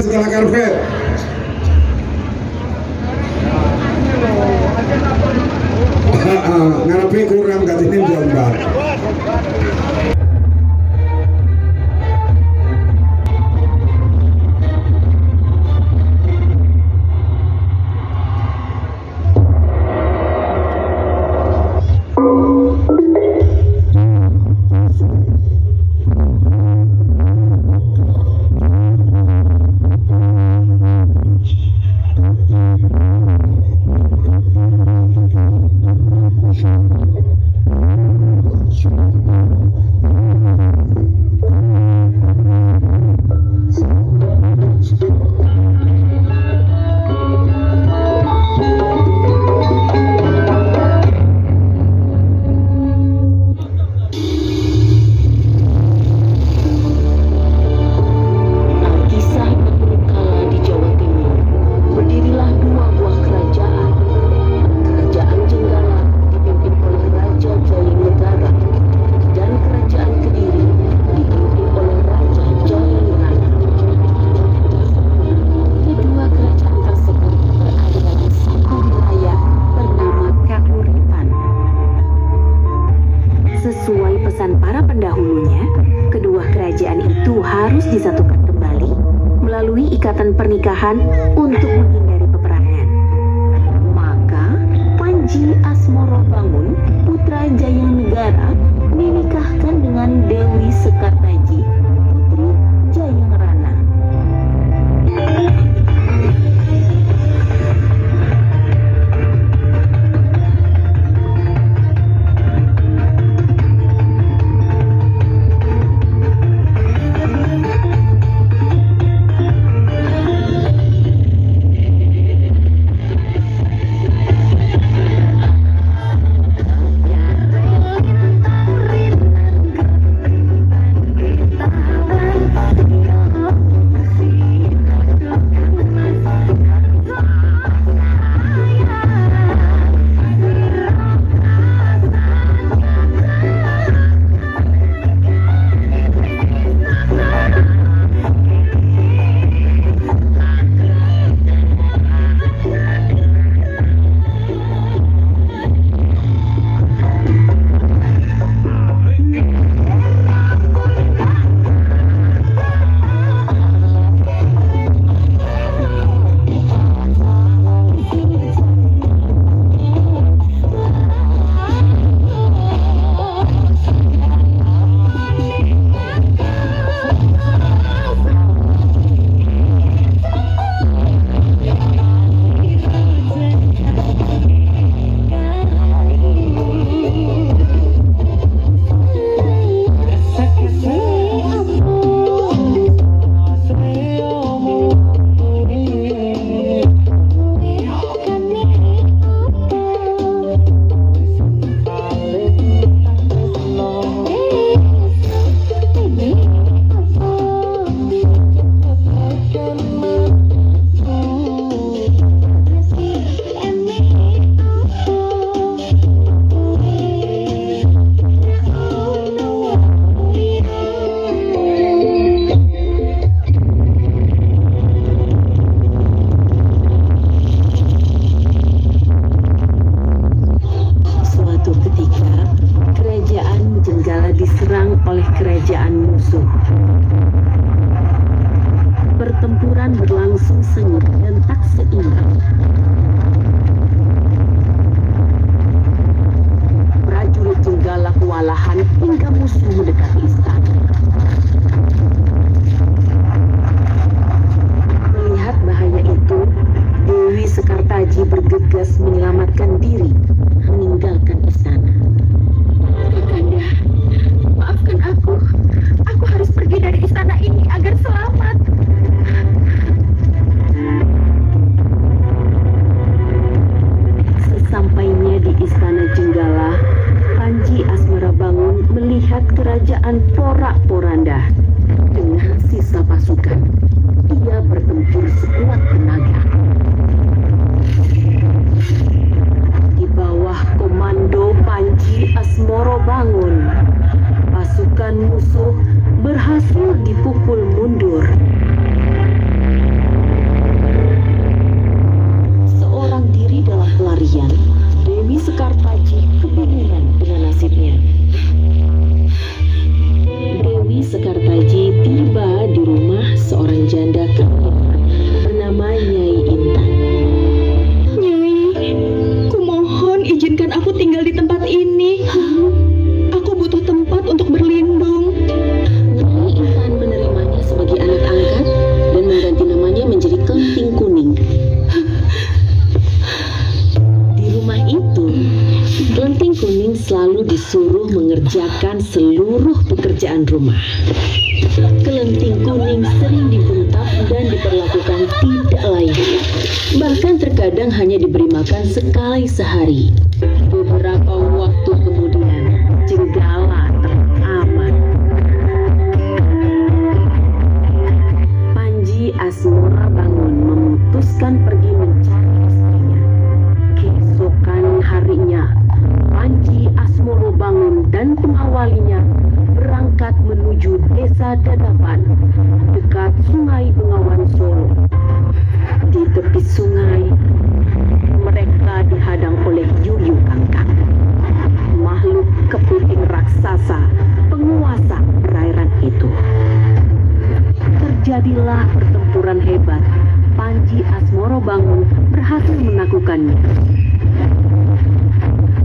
Segala karpet. Ngarepe kurang katine Jombang. Sesuai pesan para pendahulunya, kedua kerajaan itu harus disatukan kembali melalui ikatan pernikahan untuk menghindari peperangan. Maka, Panji Asmorobangun, putra Jayanegara, dinikahkan dengan Dewi Sekartaji, putri Jayangrana. diserang oleh kerajaan musuh. Pertempuran berlangsung sengit dan tak seimbang. Prajurit Jenggala kewalahan hingga musuh mendekati istana. Melihat bahaya itu, Dewi Sekartaji bergegas menyelamatkan diri, meninggalkan istana. Kakanda, maafkan aku. Aku harus pergi dari istana ini agar selamat. Sesampainya di istana Jenggala, Panji Asmorobangun melihat kerajaan Ijo disuruh mengerjakan seluruh pekerjaan rumah. Kelenting kuning sering dibentak dan diperlakukan tidak layak. Bahkan terkadang hanya diberi makan sekali sehari. Beberapa waktu kemudian, Jenggala teraman. Panji Asmora Bangun memutuskan pergi mencari istrinya. Keesokan harinya, Panji Asmoro Bangun dan pengawalinya berangkat menuju desa Dadapan dekat Sungai Bengawan Solo. Di tepi sungai, mereka dihadang oleh Yuyu Kangkang, makhluk kepiting raksasa penguasa perairan itu. Terjadilah pertempuran hebat. Panji Asmoro Bangun berhasil menaklukkannya.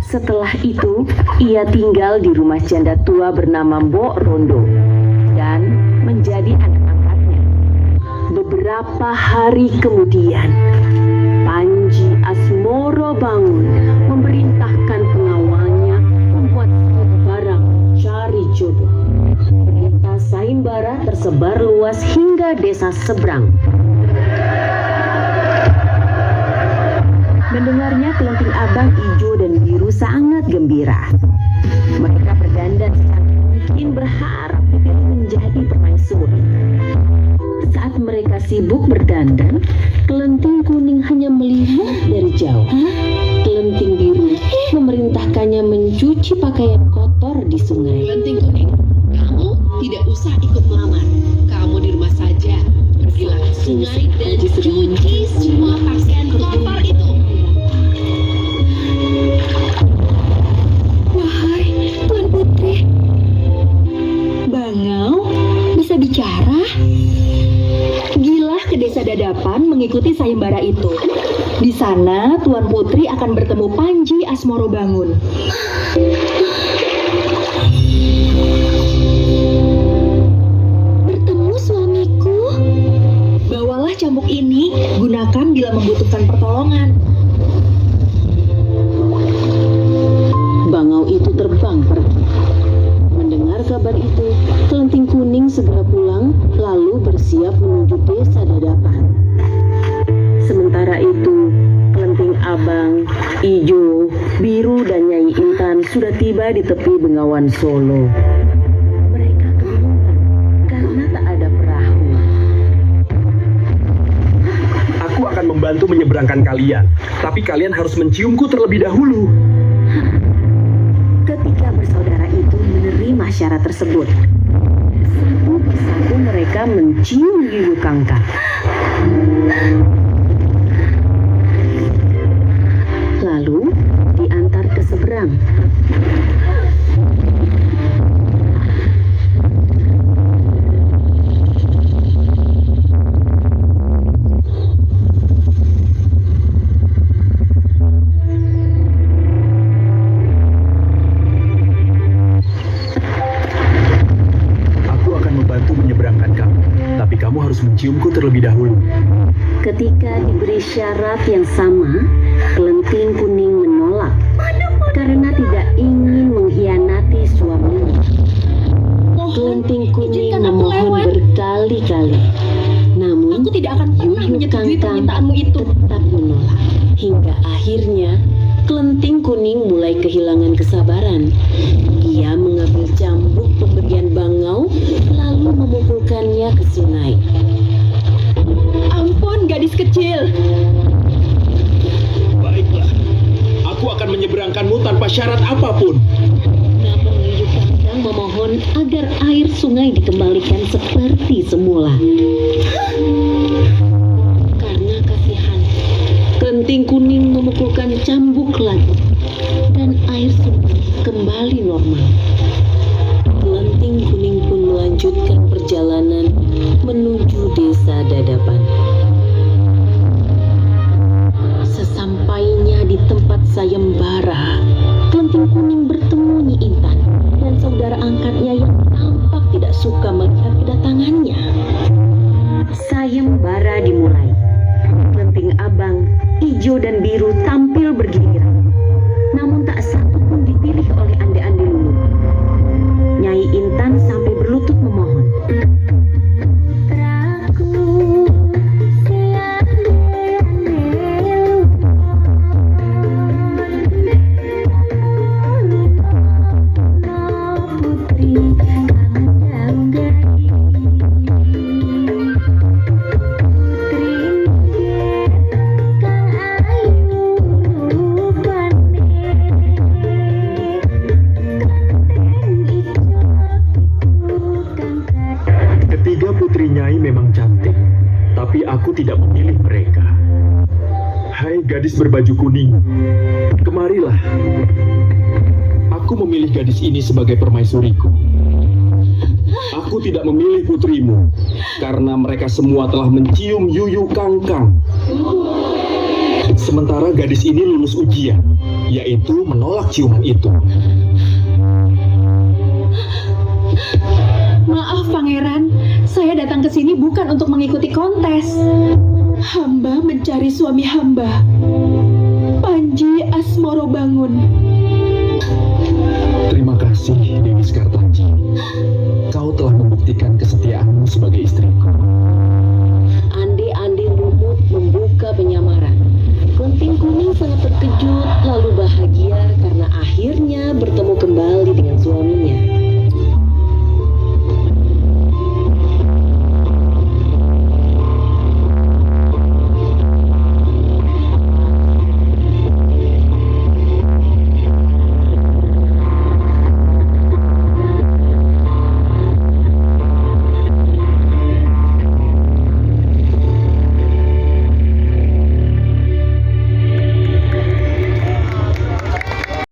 Setelah itu, ia tinggal di rumah janda tua bernama Mbok Rondo dan menjadi anak angkatnya. Beberapa hari kemudian, Panji Asmoro Bangun memerintahkan pengawalnya membuat sayembara cari jodoh. Berita sayembara tersebar luas hingga desa seberang. Mendengarnya, kelenting abang, Ijo, dan biru sangat gembira. Mereka berdandan secantik mungkin, berharap dipilih menjadi permaisuri. Saat mereka sibuk berdandan, kelenting kuning hanya melihat dari jauh. Kelenting biru memerintahkannya mencuci pakaian kotor di sungai. Kelenting kuning, kamu tidak usah ikut melamar. Kamu di rumah saja. Pergilah ke sungai dan cuci semua pakaian kotor itu. Wahai Tuan Putri, Bangau bisa bicara? Gilah ke desa Dadapan mengikuti sayembara itu. Di sana Tuan Putri akan bertemu Panji Asmoro Bangun. Bertemu suamiku? Bawalah cambuk ini, gunakan bila membutuhkan pertolongan. Bangau itu terbang pergi. Mendengar kabar itu, kelenting kuning segera pulang, lalu bersiap menuju desa Dadapan. Sementara itu, kelenting abang, Ijo, biru, dan Nyai Intan sudah tiba di tepi Bengawan Solo. Mereka kebingungan karena tak ada perahu. Aku akan membantu menyeberangkan kalian, tapi kalian harus menciumku terlebih dahulu. Ketika bersaudara itu menerima syarat tersebut, satu persatu mereka mencium Yuyu Kangkang. Lalu diantar ke seberang. Kamu harus menciumku terlebih dahulu. Ketika diberi syarat yang sama, kelenting kuning menolak karena tidak ingin mengkhianati suaminya. Kelenting kuning memohon berkali-kali, namun Aku tidak akan pernah Yuyu menyetujui Kangkang permintaanmu itu. tetap menolak. Hingga akhirnya kelenting kuning mulai kehilangan kesabaran. Ia mengambil cambuk pemberian Bangau lalu memukulkannya ke sungai. Ampun, gadis kecil. Baiklah, aku akan menyeberangkanmu tanpa syarat apapun. Namun Yuyu Kangkang memohon agar air sungai dikembalikan seperti semula. Karena kasihan, kelenting kuning memukulkan cambuk lagi dan air sungai kembali normal. Kelenting kuning pun melanjutkan perjalanan menuju desa Dadapan. Sesampainya di tempat sayembara, kelenting kuning bertemu Nyi Intan dan saudara angkatnya yang tampak tidak suka melihat kedatangannya. Sayembara dimulai. Kelenting abang, Ijo, dan biru tampil bergiliran. namun tak satu pun dipilih oleh ande-ande Lulu. Nyai Intan sampai berlutut memohon. Ketiga putri Nyai memang cantik, tapi aku tidak memilih mereka. Hai gadis berbaju kuning, kemarilah. Aku memilih gadis ini sebagai permaisuriku. Aku tidak memilih putrimu, karena mereka semua telah mencium yuyu kangkang. Sementara gadis ini lulus ujian, yaitu menolak ciuman itu. Maaf Pangeran, saya datang ke sini bukan untuk mengikuti kontes. Hamba mencari suami hamba, Panji Asmoro Bangun. Terima kasih Dewi Sekartaji. Kau telah membuktikan kesetiaanmu sebagai istriku.